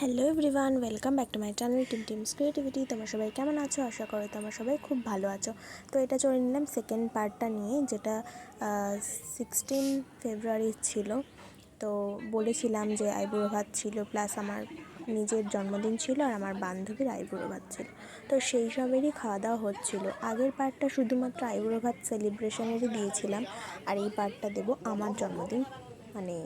Hello everyone, welcome back to my channel teams creativity. তোমরা সবাই কেমন আছো? আশা করো তোমরা সবাই খুব ভালো আছো। তো এটা চলে নিলাম সেকেন্ড পার্টটা নিয়ে, যেটা 16 ফেব্রুয়ারি ছিল। তো বলেছিলাম যে আইবুড়ো ভাত ছিল, প্লাস আমার নিজের জন্মদিন ছিল আর আমার বান্ধবীর আইবুড়ো ভাত ছিল। তো সেই সবেরই খাওয়া দাওয়া হচ্ছিল। আগের পার্টটা শুধুমাত্র আইবুড়ো ভাত সেলিব্রেশনেরই দিয়েছিলাম, আর এই পার্টটা দেবো আমার জন্মদিন, মানে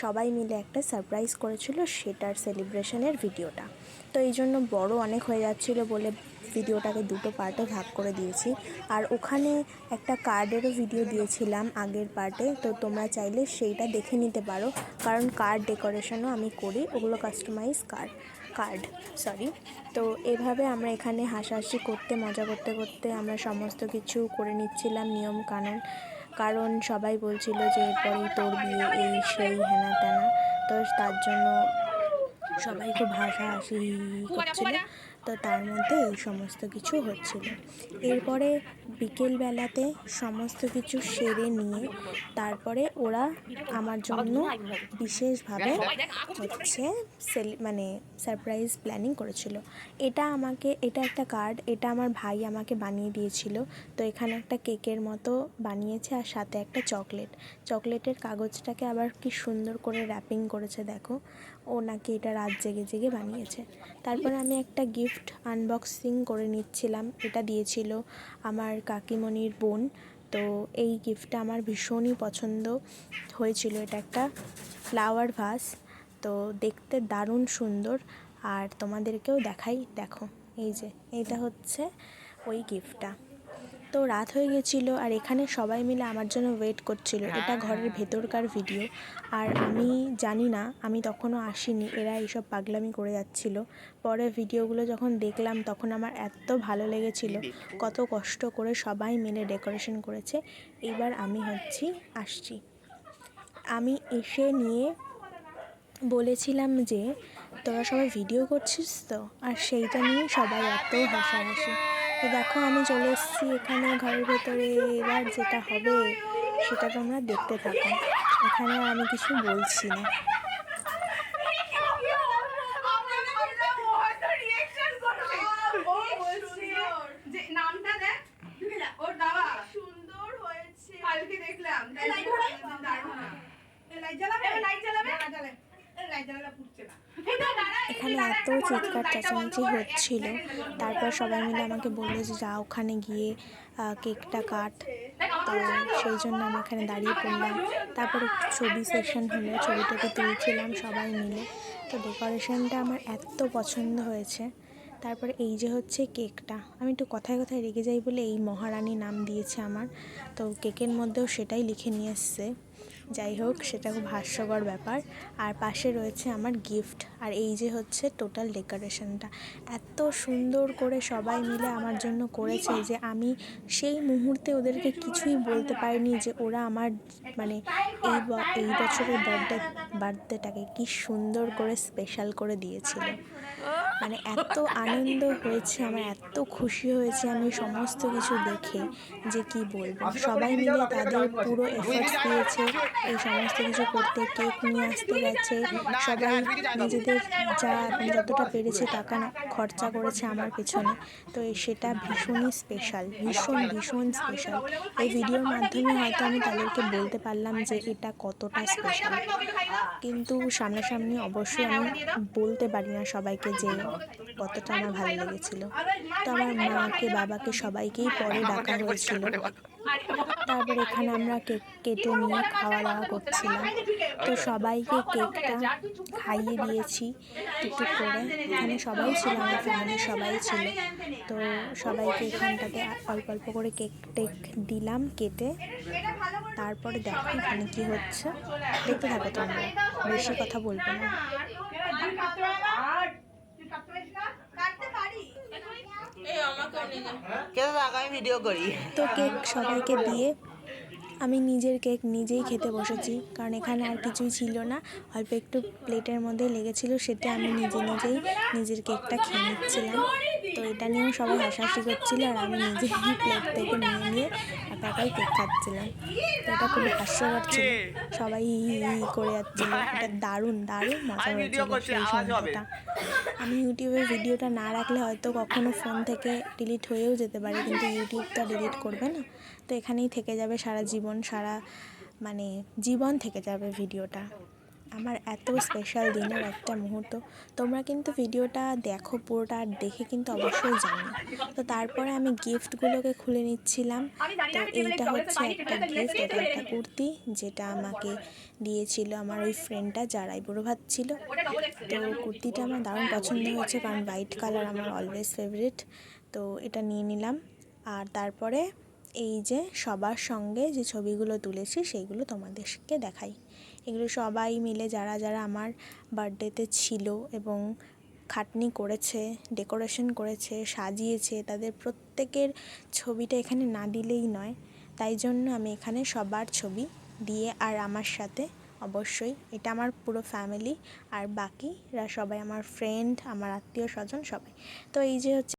সবাই মিলে একটা সারপ্রাইজ করেছিল সেটার সেলিব্রেশনের ভিডিওটা। তো এই জন্য বড় অনেক হয়ে যাচ্ছিলো বলে ভিডিওটাকে দুটো পার্টে ভাগ করে দিয়েছি। আর ওখানে একটা কার্ডেরও ভিডিও দিয়েছিলাম আগের পার্টে, তো তোমরা চাইলে সেইটা দেখে নিতে পারো, কারণ কার্ড ডেকোরেশনও আমি করি, ওগুলো কাস্টমাইজ কার্ড সরি। তো এভাবে আমরা এখানে হাসাহাসি করতে, মজা করতে করতে আমরা সমস্ত কিছু করে নিচ্ছিলাম নিয়ম কানুন, কারণ সবাই বলছিল যে এরপরেই তোর বিয়ে, এই সেই হেনা তেনা। তো তার জন্য সবাই খুব হাসাহাসি করছিল। তো তার মধ্যে এই সমস্ত কিছু হচ্ছিল। এরপরে বিকেলবেলাতে সমস্ত কিছু সেরে নিয়ে তারপরে ওরা আমার জন্য বিশেষভাবে হচ্ছে মানে সারপ্রাইজ প্ল্যানিং করেছিল। এটা একটা কার্ড, এটা আমার ভাই আমাকে বানিয়ে দিয়েছিল। তো এখানে একটা কেকের মতো বানিয়েছে আর সাথে একটা চকলেটের কাগজটাকে আবার কি সুন্দর করে র্যাপিং করেছে দেখো। ও নাকি এটা রাত জেগে জেগে বানিয়েছে। তারপরে আমি একটা গিফট আনবক্সিং করে নিচ্ছিলাম, এটা দিয়েছিল আমার কাকিমণির বোন। তো এই গিফটটা আমার ভীষণই পছন্দ হয়েছিল। এটা একটা ফ্লাওয়ার ভাস, তো দেখতে দারুণ সুন্দর। আর তোমাদেরকেও দেখাই, দেখো এই যে এইটা হচ্ছে ওই গিফটটা। তো রাত হয়ে গেছিলো আর এখানে সবাই মিলে আমার জন্য ওয়েট করছিল। এটা ঘরের ভেতরকার ভিডিও, আর আমি জানি না, আমি তখনও আসিনি, এরা এইসব পাগলামি করে যাচ্ছিলো। পরে ভিডিওগুলো যখন দেখলাম তখন আমার এত ভালো লেগেছিলো, কত কষ্ট করে সবাই মিলে ডেকোরেশন করেছে। এবার আমি আসছি, আমি এসে নিয়ে বলেছিলাম যে তোরা সবাই ভিডিও করছিস তো, আর সেইটা নিয়ে সবাই এত হাসাহাসি। তো দেখো আমি চলে এসেছি এখানে ঘরের ভেতরে। এবার যেটা হবে সেটা তোমরা দেখতে থাকো, এখানে আর আমি কিছু বলছি না। এখানে এত চিৎকার চেঁচামেচি হচ্ছিল, তারপর সবাই মিলে আমাকে বললো যে যা ওখানে গিয়ে কেকটা কাট। তো সেই জন্য আমি এখানে দাঁড়িয়ে পড়লাম। তারপর একটু ছবি সেশন হলো, ছবিটাকে তুলছিলাম সবাই মিলে। তো ডেকোরেশনটা আমার এত পছন্দ হয়েছে। তারপরে এই যে হচ্ছে কেকটা, আমি একটু কথায় কথায় রেগে যাই বলে এই মহারানী নাম দিয়েছে আমার। তো কেকের মধ্যেও সেটাই লিখে নিয়ে এসছে। যাই হোক, সেটা খুব হাস্যকর ব্যাপার। আর পাশে রয়েছে আমার গিফট, আর এই যে হচ্ছে টোটাল ডেকোরেশনটা এত সুন্দর করে সবাই মিলে আমার জন্য করেছে যে আমি সেই মুহূর্তে ওদেরকে কিছুই বলতে পারিনি যে ওরা আমার মানে এই বছরের বার্থডেটাকে কি সুন্দর করে স্পেশাল করে দিয়েছিল। মানে এত আনন্দ হয়েছে আমার, এত খুশি হয়েছে আমি সমস্ত কিছু দেখে যে কি বলবো। সবাই মিলে তাদের পুরো এফোর্টস দিয়েছে এই সমস্ত কিছু করতে। কেক নিয়ে আসতে গেছে, সবাই নিজেদের যতটা পেরেছে টাকা খরচা করেছে আমার পেছনে। তো সেটা ভীষণই স্পেশাল, ভীষণ স্পেশাল। এই ভিডিওর মাধ্যমে হয়তো আমি তাদেরকে বলতে পারলাম যে এটা কতটা স্পেশাল, কিন্তু সামনাসামনি অবশ্যই আমি বলতে পারি না সবাইকে যে কতটা আমার ভালো লেগেছিল। তো আমার মাকে, বাবাকে, সবাইকেই পরে ডাকা হয়েছিল। তারপর এখানে আমরা কেক কেটে নিয়ে খাওয়া দাওয়া করছিলাম। তো সবাইকে কেকটা খাইয়ে দিয়েছি টুকটুক করে। এখানে সবাই ছিল, আমার ফ্যামিলির সবাই ছিল। তো সবাইকে এখানটাতে অল্প অল্প করে কেক টেক দিলাম কেটে। তারপরে দেখো এখানে কি হচ্ছে, দেখতে থাকো তোমরা, বেশি কথা বলবো না। তো কেক সবাইকে দিয়ে আমি নিজের কেক নিজেই খেতে বসেছি, কারণ এখানে আর কিছুই ছিল না, অল্প একটু প্লেটের মধ্যে লেগেছিল, সেটা আমি নিজেই নিজের কেকটা খেয়ে নিচ্ছিলাম। তো এটা নিয়েও সবাই হাসাহাসি করছিল, আর আমি নিজে প্লেট থেকে নিয়ে একা একাই কেক খাচ্ছিলাম। তো এটা খুব হাস্যকর ছিল, সবাই হি হি হি করে যাচ্ছিল। এটা দারুণ দারুণ মজা হয়েছিল সেই সন্ধ্যাটা। আমি ইউটিউবে ভিডিওটা না রাখলে হয়তো কখনো ফোন থেকে ডিলিট হয়েও যেতে পারে, কিন্তু ইউটিউব তো ডিলিট করবে না, তো এখানেই থেকে যাবে সারা জীবন, মানে জীবন থেকে যাবে ভিডিওটা। আমার এত স্পেশাল দিনের একটা মুহূর্ত। তোমরা কিন্তু ভিডিওটা দেখো পুরোটা, আর দেখে কিন্তু অবশ্যই জানো। তো তারপরে আমি গিফটগুলোকে খুলে নিচ্ছিলাম। তো এইটা হচ্ছে একটা গিফট, এটা একটা কুর্তি যেটা আমাকে দিয়েছিল আমার ওই ফ্রেন্ডটা যার আইবুড়ো ভাত ছিল। তো কুর্তিটা আমার দারুণ পছন্দ হয়েছে, কারণ হোয়াইট কালার আমার অলওয়েজ ফেভারিট। তো এটা নিয়ে নিলাম। আর তারপরে এই যে সবার সঙ্গে যে ছবিগুলো তুলেছি সেইগুলো তোমাদেরকে দেখাই। এগুলো সবাই মিলে যারা যারা আমার বার্থডেতে ছিল এবং খাটনি করেছে, ডেকোরেশন করেছে, সাজিয়েছে, তাদের প্রত্যেকের ছবিটা এখানে না দিলেই নয়। তাই জন্য আমি এখানে সবার ছবি দিয়ে, আর আমার সাথে অবশ্যই এটা আমার পুরো ফ্যামিলি, আর বাকিরা সবাই আমার ফ্রেন্ড, আমার আত্মীয় স্বজন সবাই। তো এই যে হচ্ছে